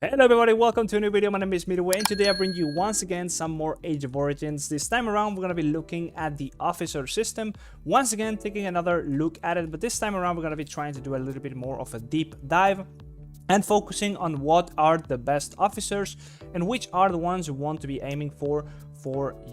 Hello everybody, welcome to a new video. My name is Medici and today I bring you once again some more Age of Origins. This time around we're going to be looking at the officer system. Once again taking another look at it, but this time around we're going to be trying to do a little bit more of a deep dive and focusing on what are the best officers and which are the ones you want to be aiming for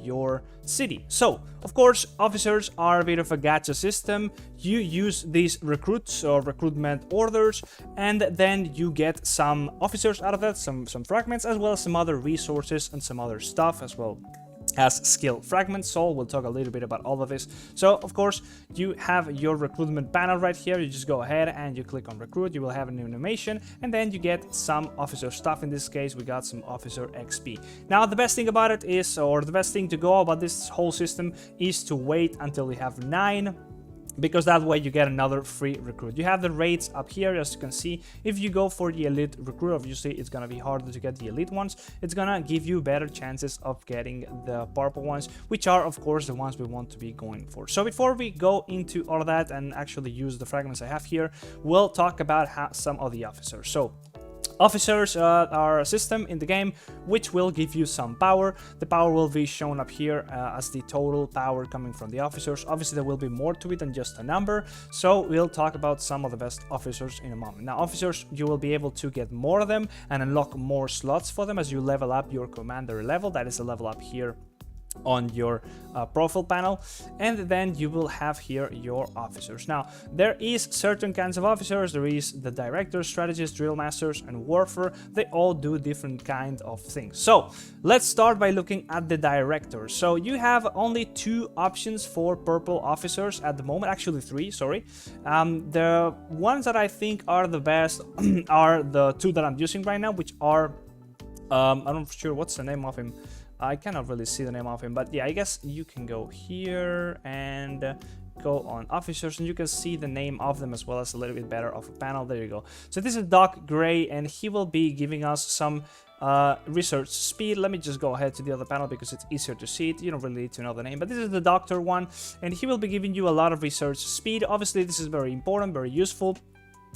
your city. So of course officers are a bit of a gacha system. You use these recruits or recruitment orders and then you get some officers out of that, some fragments, as well as some other resources and some other stuff as well as skill fragments. So we'll talk a little bit about all of this. So of course you have your recruitment panel right here. You just go ahead and you click on recruit. You will have a new animation and then you get some officer stuff. In this case we got some officer XP. Now the best thing about it is, or the best thing to go about this whole system is to wait until we have 9, because that way you get another free recruit. You have the rates up here, as you can see. If you go for the elite recruit, obviously it's gonna be harder to get the elite ones. It's gonna give you better chances of getting the purple ones, which are of course the ones we want to be going for. So before we go into all of that and actually use the fragments I have here, we'll talk about some of the officers. So officers are a system in the game which will give you some power. The power will be shown up here as the total power coming from the officers. Obviously there will be more to it than just a number, so we'll talk about some of the best officers in a moment. Now officers, you will be able to get more of them and unlock more slots for them as you level up your commander level. That is a level up here on your profile panel, and then you will have here your officers. Now there is certain kinds of officers. There is the directors, strategists, drill masters, and warfare. They all do different kind of things. So let's start by looking at the directors. So you have only 2 options for purple officers at the moment, actually 3, sorry. The ones that I think are the best are the 2 that I'm using right now, which are I'm not sure what's the name of him. I cannot really see the name of him, but yeah, I guess you can go here and go on officers and you can see the name of them as well as a little bit better of a panel. There you go. So this is Doc Gray and he will be giving us some research speed. Let me just go ahead to the other panel because it's easier to see it. You don't really need to know the name, but this is the doctor one and he will be giving you a lot of research speed. Obviously this is very important, very useful,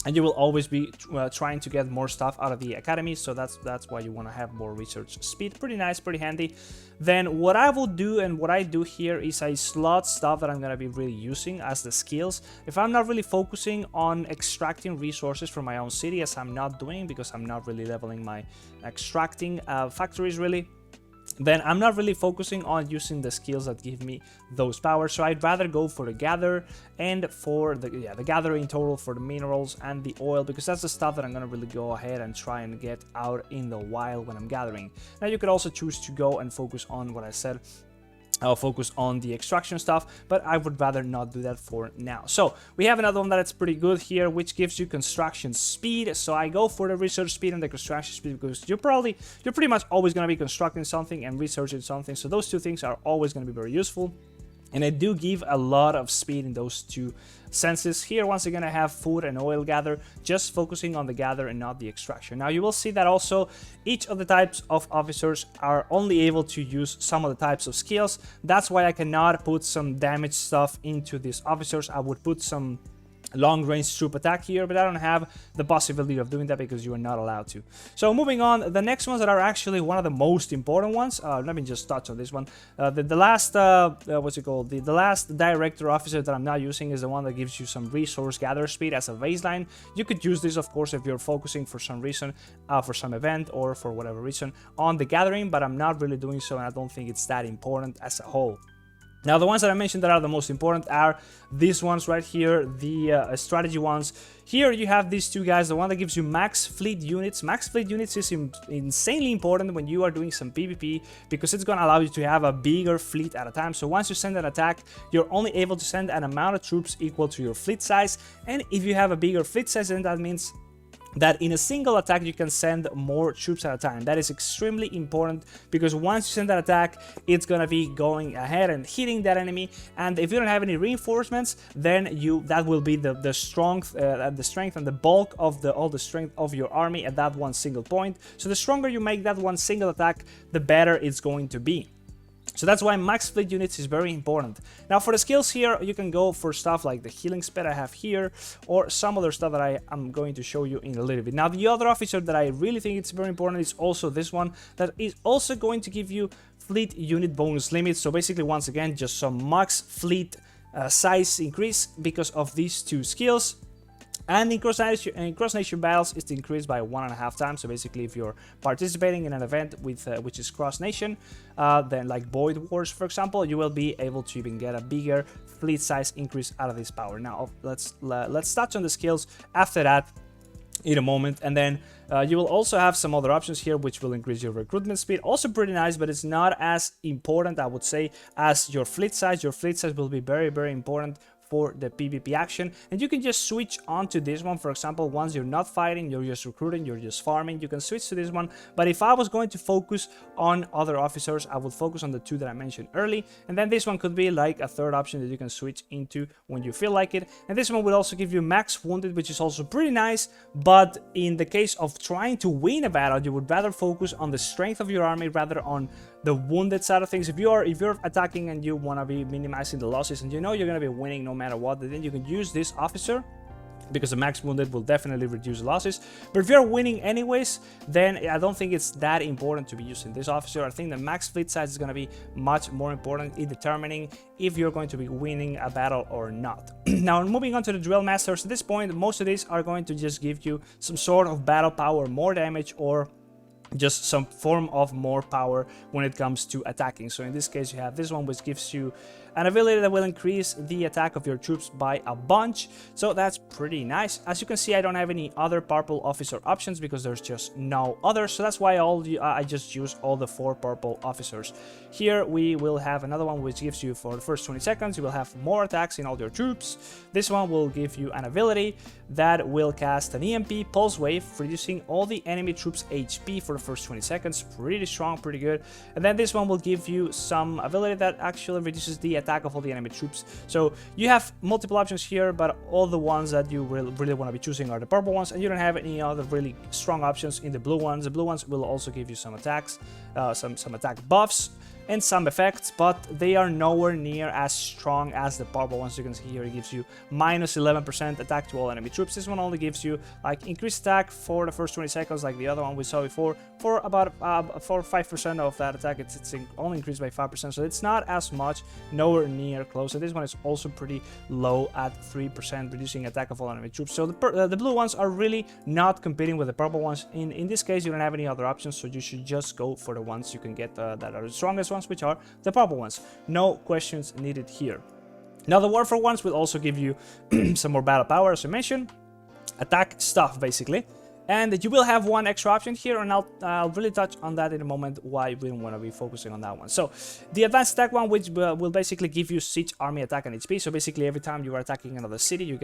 and you will always be trying to get more stuff out of the academy, so that's why you want to have more research speed. Pretty nice, pretty handy. Then what I will do and what I do here is I slot stuff that I'm going to be really using as the skills. If I'm not really focusing on extracting resources from my own city, as I'm not doing because I'm not really leveling my extracting factories really, then I'm not really focusing on using the skills that give me those powers. So I'd rather go for the gather and for the gathering total for the minerals and the oil, because that's the stuff that I'm gonna really go ahead and try and get out in the wild when I'm gathering. Now you could also choose to go and focus on what I said. I'll focus on the extraction stuff, but I would rather not do that for now. So we have another one that's pretty good here, which gives you construction speed. So I go for the research speed and the construction speed because you're pretty much always going to be constructing something and researching something. So those 2 things are always going to be very useful. And I do give a lot of speed in those 2 senses. Here, once again, I have food and oil gather, just focusing on the gather and not the extraction. Now, you will see that also each of the types of officers are only able to use some of the types of skills. That's why I cannot put some damage stuff into these officers. I would put some long-range troop attack here, but I don't have the possibility of doing that because you are not allowed to. So moving on, the next ones that are actually one of the most important ones, let me just touch on this one. The last what's it called, the last director officer that I'm not using is the one that gives you some resource gather speed as a baseline. You could use this of course if you're focusing for some reason, for some event or for whatever reason on the gathering, but I'm not really doing so and I don't think it's that important as a whole. Now the ones that I mentioned that are the most important are these ones right here, the strategy ones. Here you have these 2 guys, the one that gives you max fleet units. Max fleet units is insanely important when you are doing some PvP because it's going to allow you to have a bigger fleet at a time. So once you send an attack, you're only able to send an amount of troops equal to your fleet size. And if you have a bigger fleet size, then that means that in a single attack you can send more troops at a time. That is extremely important because once you send that attack, it's gonna be going ahead and hitting that enemy, and if you don't have any reinforcements, then that will be the strength and the bulk of all the strength of your army at that one single point. So the stronger you make that one single attack, the better it's going to be. So that's why max fleet units is very important. Now for the skills here, you can go for stuff like the healing speed I have here, or some other stuff that I am going to show you in a little bit. Now the other officer that I really think it's very important is also this one, that is also going to give you fleet unit bonus limits. So basically, once again, just some max fleet size increase because of these two skills. And in cross-nation battles, it's increased by 1.5 times. So basically, if you're participating in an event with which is cross-nation, then like Void Wars, for example, you will be able to even get a bigger fleet size increase out of this power. Now, let's touch on the skills after that in a moment, and then you will also have some other options here which will increase your recruitment speed. Also pretty nice, but it's not as important, I would say, as your fleet size. Your fleet size will be very, very important for the PvP action, and you can just switch on to this one. For example, once you're not fighting, you're just recruiting, you're just farming, you can switch to this one. But if I was going to focus on other officers, I would focus on the two that I mentioned early, and then this one could be like a third option that you can switch into when you feel like it. And this one will also give you max wounded, which is also pretty nice, but in the case of trying to win a battle, you would rather focus on the strength of your army rather on the wounded side of things. If you're attacking and you want to be minimizing the losses and you know you're going to be winning no matter what, then you can use this officer, because the max wounded will definitely reduce losses. But if you're winning anyways, then I don't think it's that important to be using this officer. I think the max fleet size is going to be much more important in determining if you're going to be winning a battle or not. Now, moving on to the Duel Masters, at this point, most of these are going to just give you some sort of battle power, more damage, or just some form of more power when it comes to attacking. So in this case, you have this one, which gives you an ability that will increase the attack of your troops by a bunch. So that's pretty nice. As you can see, I don't have any other purple officer options because there's just no others. So that's why I just use all the 4 purple officers. Here we will have another one which gives you, for the first 20 seconds, you will have more attacks in all your troops. This one will give you an ability that will cast an EMP pulse wave, reducing all the enemy troops HP for the first 20 seconds. Pretty strong, pretty good. And then this one will give you some ability that actually reduces the attack of all the enemy troops. So you have multiple options here, but all the ones that you really want to be choosing are the purple ones, and you don't have any other really strong options in the blue ones. The blue ones will also give you some attacks, some attack buffs and some effects, but they are nowhere near as strong as the purple ones. You can see here it gives you minus 11% attack to all enemy troops. This one only gives you like increased attack for the first 20 seconds, like the other one we saw before, for about 5% of that attack. It's only increased by 5%, so it's not as much, nowhere near close. So this one is also pretty low at 3%, reducing attack of all enemy troops. So the blue ones are really not competing with the purple ones. In this case, you don't have any other options, so you should just go for the ones you can get that are the strongest ones, which are the purple ones. No questions needed here. Now the Warfare ones will also give you some more battle power, as I mentioned, attack stuff basically. And you will have one extra option here, and I'll really touch on that in a moment, why we don't want to be focusing on that one. So the advanced attack one, which will basically give you siege army attack and HP. So basically every time you are attacking another city, you're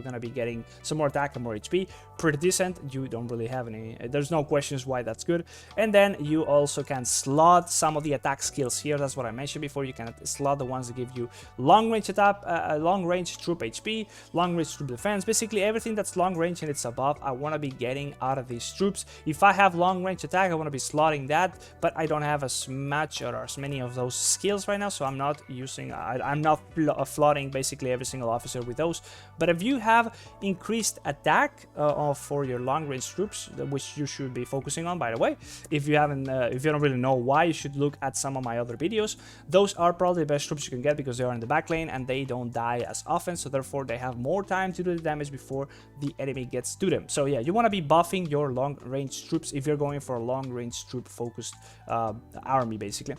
gonna be getting some more attack and more HP. Pretty decent. You don't really have any, there's no questions why that's good. And then you also can slot some of the attack skills here. That's what I mentioned before. You can slot the ones that give you long range attack, long range troop HP, long range troop defense. Basically everything that's long range and it's above, I want to be getting out of these troops. If I have long range attack, I want to be slotting that, but I don't have as much or as many of those skills right now, so I'm not using, I'm not flooding basically every single officer with those. But if you have increased attack for your long range troops, which you should be focusing on, by the way, if you don't really know why, you should look at some of my other videos. Those are probably the best troops you can get because they are in the back lane and they don't die as often, so therefore they have more time to do the damage before the enemy gets to them. So yeah, you want to be buffing your long range troops if you're going for a long range troop focused army basically.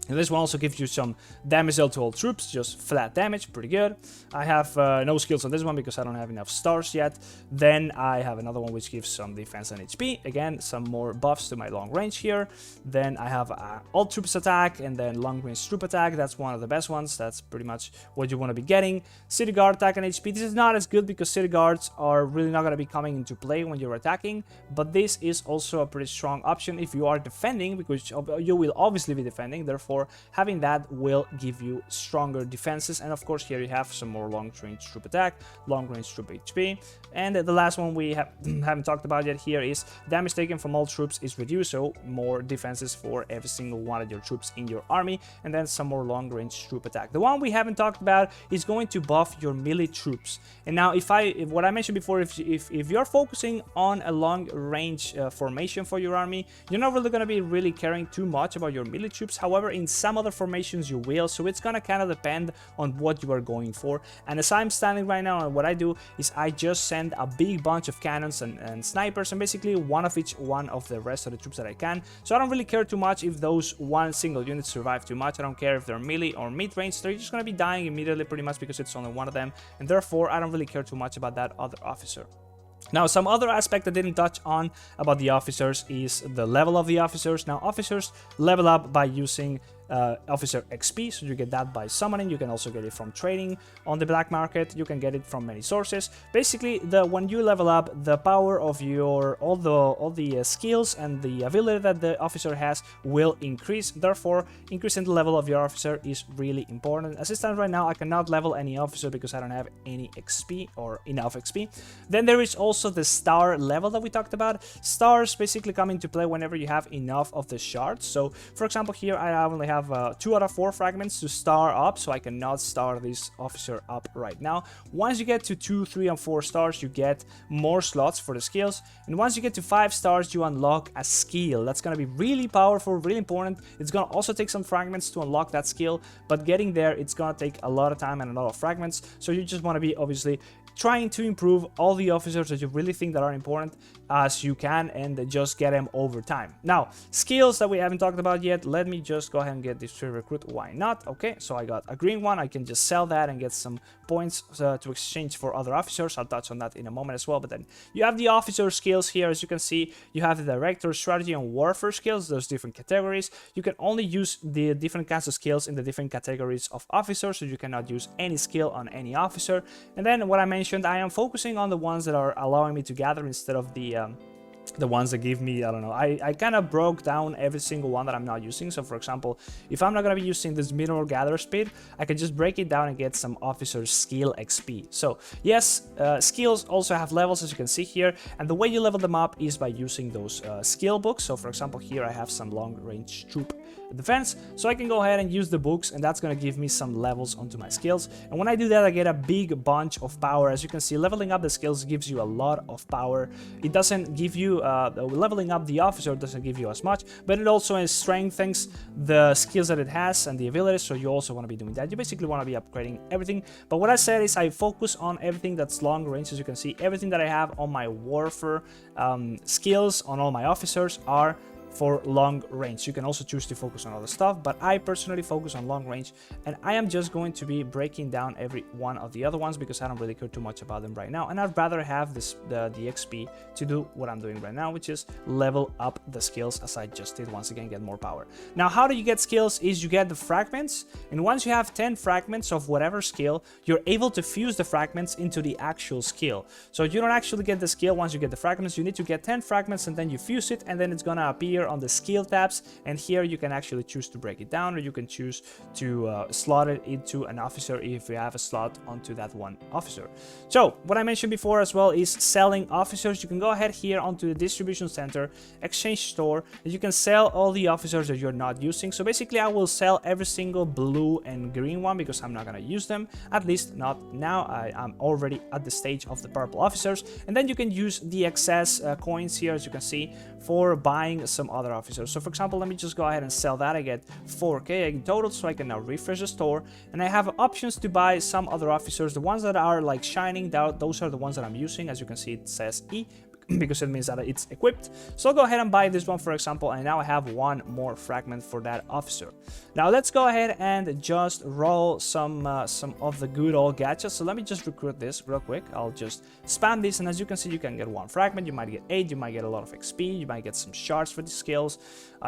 And this one also gives you some damage dealt to all troops, just flat damage, pretty good. I have no skills on this one because I don't have enough stars yet. Then I have another one which gives some defense and HP. Again, some more buffs to my long range here. Then I have all troops attack and then long range troop attack. That's one of the best ones. That's pretty much what you want to be getting. City guard attack and HP. This is not as good because city guards are really not going to be coming into play when you're attacking. But this is also a pretty strong option if you are defending, because you will obviously be defending. Therefore, therefore having that will give you stronger defenses. And of course here you have some more long-range troop attack, long-range troop HP, and the last one we haven't talked about yet here is damage taken from all troops is reduced, so more defenses for every single one of your troops in your army, and then some more long-range troop attack. The one we haven't talked about is going to buff your melee troops. And now if what I mentioned before, if you're focusing on a long-range formation for your army, you're not really going to be really caring too much about your melee troops. However, in some other formations you will, so it's going to kind of depend on what you are going for. And as I'm standing right now, what I do is I just send a big bunch of cannons and snipers, and basically one of each one of the rest of the troops that I can. So I don't really care too much if those one single units survive too much. I don't care if they're melee or mid-range. They're just going to be dying immediately pretty much because it's only one of them, and therefore I don't really care too much about that other officer. Now, some other aspect I didn't touch on about the officers is the level of the officers. Now, officers level up by using officer XP, so you get that by summoning. You can also get it from trading on the black market. You can get it from many sources. Basically, when you level up, the power of your all the skills and the ability that the officer has will increase. Therefore, increasing the level of your officer is really important. As it stands right now, I cannot level any officer because I don't have any XP or enough XP. Then there is also the star level that we talked about. Stars basically come into play whenever you have enough of the shards. So, for example, here I only have 2 out of 4 fragments to star up, so I cannot star this officer up right now. Once you get to 2, 3, and 4 stars, you get more slots for the skills, and once you get to 5 stars, you unlock a skill. That's gonna be really powerful, really important. It's gonna also take some fragments to unlock that skill, but getting there, it's gonna take a lot of time and a lot of fragments, so you just want to be obviously trying to improve all the officers that you really think that are important as you can, and just get them over time. Now, skills that we haven't talked about yet, let me just go ahead and get this to recruit. Why not? Okay, so I got a green one. I can just sell that and get some points to exchange for other officers. I'll touch on that in a moment as well. But then you have the officer skills here. As you can see, you have the director, strategy, and warfare skills. Those different categories. You can only use the different kinds of skills in the different categories of officers, so you cannot use any skill on any officer. And then what I mentioned, I am focusing on the ones that are allowing me to gather instead of the ones that give me, I don't know, I kind of broke down every single one that I'm not using. So for example, if I'm not going to be using this mineral gather speed, I can just break it down and get some officer skill XP. So yes, skills also have levels, as you can see here, and the way you level them up is by using those skill books. So for example, here I have some long range troop defense, so I can go ahead and use the books, and that's going to give me some levels onto my skills. And when I do that, I get a big bunch of power. As you can see, leveling up the skills gives you a lot of power. It doesn't give you leveling up the officer doesn't give you as much, but it also strengthens the skills that it has and the abilities, so you also want to be doing that. You basically want to be upgrading everything, but what I said is I focus on everything that's long range. As you can see, everything that I have on my warfare skills on all my officers are for long range. You can also choose to focus on other stuff, but I personally focus on long range, and I am just going to be breaking down every one of the other ones because I don't really care too much about them right now, and I'd rather have the XP to do what I'm doing right now, which is level up the skills as I just did. Once again, get more power. Now, how do you get skills? Is you get the fragments, and once you have 10 fragments of whatever skill, you're able to fuse the fragments into the actual skill. So you don't actually get the skill once you get the fragments. You need to get 10 fragments and then you fuse it, and then it's gonna appear on the skill tabs, and here you can actually choose to break it down, or you can choose to slot it into an officer if you have a slot onto that one officer. So what I mentioned before as well is selling officers. You can go ahead here onto the distribution center, exchange store, and you can sell all the officers that you're not using. So basically I will sell every single blue and green one because I'm not going to use them, at least not now. I'm already at the stage of the purple officers, and then you can use the excess coins here, as you can see, for buying some other officers. So for example, let me just go ahead and sell that. I get 4k in total, so I can now refresh the store, and I have options to buy some other officers. The ones that are like shining, those are the ones that I'm using. As you can see, it says E because it means that it's equipped. So I'll go ahead and buy this one, for example, and now I have one more fragment for that officer. Now let's go ahead and just roll some of the good old gadgets. So let me just recruit this real quick. I'll just spam this, and as you can see, you can get 1 fragment, you might get 8, you might get a lot of XP, you might get some shards for the skills,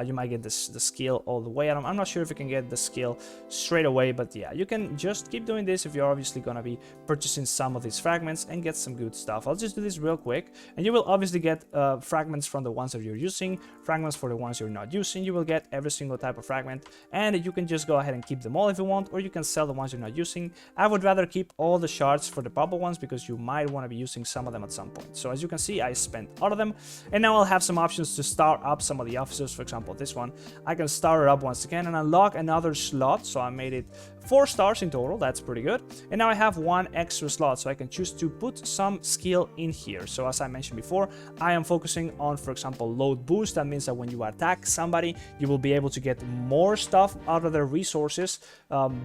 you might get the skill all the way. I'm not sure if you can get the skill straight away, but yeah, you can just keep doing this if you're obviously gonna be purchasing some of these fragments and get some good stuff. I'll just do this real quick, and you will will obviously get fragments from the ones that you're using, fragments for the ones you're not using. You will get every single type of fragment, and you can just go ahead and keep them all if you want, or you can sell the ones you're not using. I would rather keep all the shards for the bubble ones because you might want to be using some of them at some point. So as you can see, I spent all of them, and now I'll have some options to start up some of the officers. For example, this one, I can start it up once again and unlock another slot. So I made it 4 stars in total. That's pretty good. And now I have 1 extra slot, so I can choose to put some skill in here. So as I mentioned before, I am focusing on, for example, load boost. That means that when you attack somebody, you will be able to get more stuff out of their resources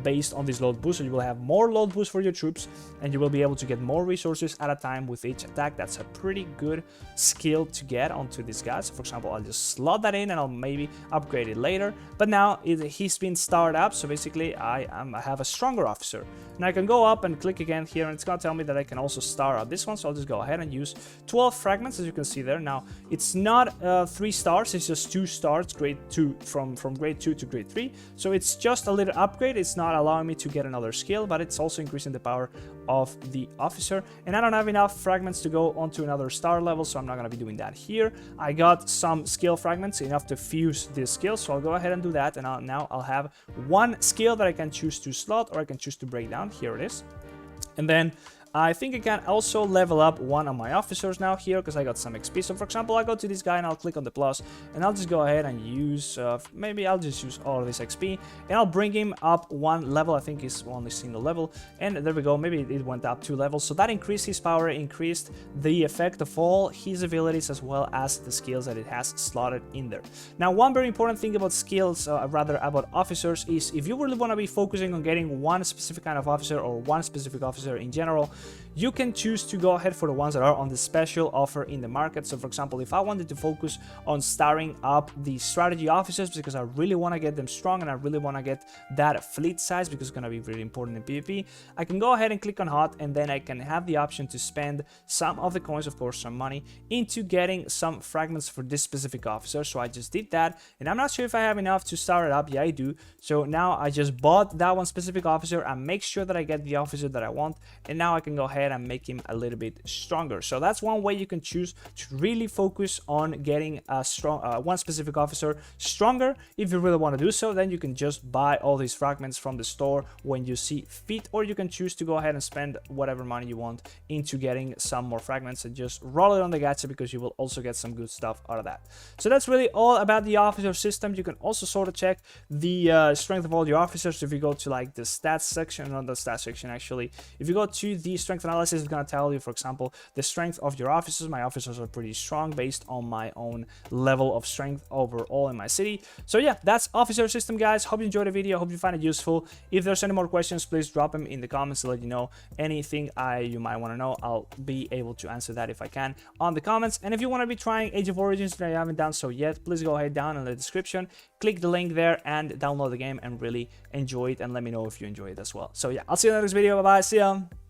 based on this load boost. So you will have more load boost for your troops, and you will be able to get more resources at a time with each attack. That's a pretty good skill to get onto this guy. So for example, I'll just slot that in and I'll maybe upgrade it later. But now he's been started up, so basically I have a stronger officer. Now I can go up and click again here, and it's gonna tell me that I can also start up this one. So I'll just go ahead and use 12 fragments, as you can see there. Now it's not 3 stars, it's just 2 stars, grade 2 from grade 2 to grade 3. So it's just a little upgrade. It's not allowing me to get another skill, but it's also increasing the power of the officer. And I don't have enough fragments to go onto another star level, so I'm not gonna be doing that here. I got some skill fragments, enough to fuse this skill, so I'll go ahead and do that. And now I'll have 1 skill that I can choose to slot, or I can choose to break down. Here it is. And then I think I can also level up 1 of my officers now here, because I got some XP. So for example, I'll go to this guy and I'll click on the plus, and I'll just go ahead and use, maybe I'll just use all of this XP, and I'll bring him up 1 level. I think he's only single level, and there we go. Maybe it went up 2 levels. So that increased his power, increased the effect of all his abilities, as well as the skills that it has slotted in there. Now, one very important thing about skills, rather about officers, is if you really want to be focusing on getting 1 specific kind of officer, or 1 specific officer in general, you can choose to go ahead for the ones that are on the special offer in the market. So for example, if I wanted to focus on starting up the strategy officers because I really want to get them strong and I really want to get that fleet size because it's going to be really important in PvP, I can go ahead and click on hot, and then I can have the option to spend some of the coins, of course some money, into getting some fragments for this specific officer. So I just did that, and I'm not sure if I have enough to start it up. Yeah, I do. So now I just bought that one specific officer and make sure that I get the officer that I want, and now I can go ahead and make him a little bit stronger. So that's one way you can choose to really focus on getting a strong 1 specific officer stronger. If you really want to do so, then you can just buy all these fragments from the store when you see fit, or you can choose to go ahead and spend whatever money you want into getting some more fragments and just roll it on the gacha, because you will also get some good stuff out of that. So that's really all about the officer system. You can also sort of check the strength of all your officers. If you go to like the stats section, not the stats section actually, if you go to the strength analysis, it's going to tell you, for example, the strength of your officers. My officers are pretty strong based on my own level of strength overall in my city. So yeah, that's officer system, guys. Hope you enjoyed the video. Hope you find it useful. If there's any more questions, please drop them in the comments to let you know anything you might want to know. I'll be able to answer that if I can on the comments. And if you want to be trying Age of Origins and you haven't done so yet, please go ahead down in the description, click the link there and download the game and really enjoy it, and let me know if you enjoy it as well. So yeah, I'll see you in the next video. Bye bye. See ya.